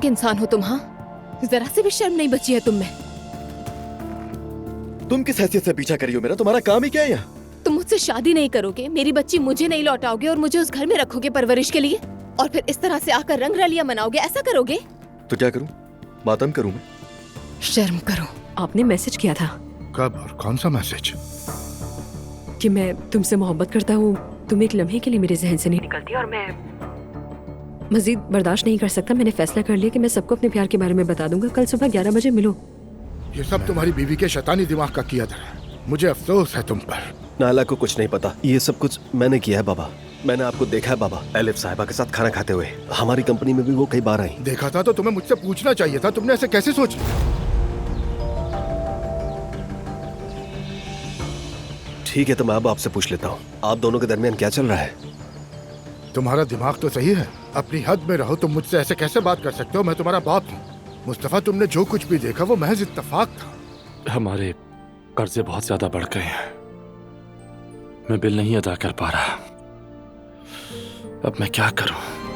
इंसान हो तुम, हाँ? जरा से भी शर्म नहीं बची है तुम में। तुम किस हैसियत से पीछा करी हो मेरा? तुम्हारा काम ही क्या है यहाँ? तुम मुझसे शादी नहीं करोगे, मेरी बच्ची मुझे नहीं लौटाओगे और मुझे उस घर में रखोगे परवरिश के लिए, और फिर इस तरह से आकर रंग रलियां मनाओगे, ऐसा करोगे? तो क्या करूं? मातम करूं मैं? शर्म करो। आपने मैसेज किया था कब और कौन सा मैसेज? कि मैं तुमसे मोहब्बत करता हूँ। तुम एक लम्हे के लिए मेरे जहन से नहीं निकलती और मैं मजीद बर्दाश्त नहीं कर सकता। मैंने फैसला कर लिया कि मैं सबको अपने प्यार के बारे में बता दूंगा। कल सुबह 11 बजे मिलो। ये सब तुम्हारी बीवी के शैतानी दिमाग का किया था। मुझे अफसोस है तुम पर। नाला को कुछ नहीं पता। ये सब कुछ मैंने किया है बाबा। मैंने आपको देखा है बाबा, एलिफ साहिबा के साथ खाना खाते हुए। हमारी कंपनी में भी वो कई बार आई। देखा था तो तुम्हें मुझसे पूछना चाहिए था। तुमने ऐसे कैसे सोच लिया? ठीक है, तो मैं अब आपसे पूछ लेता हूँ, आप दोनों के दरमियान क्या चल रहा है? तुम्हारा दिमाग तो सही है। अपनी हद में रहो। तुम मुझसे ऐसे कैसे बात कर सकते हो? मैं तुम्हारा बाप हूँ। मुस्तफा, तुमने जो कुछ भी देखा वो महज इत्तेफाक था। हमारे कर्जे बहुत ज्यादा बढ़ गए हैं। मैं बिल नहीं अदा कर पा रहा। अब मैं क्या करूं?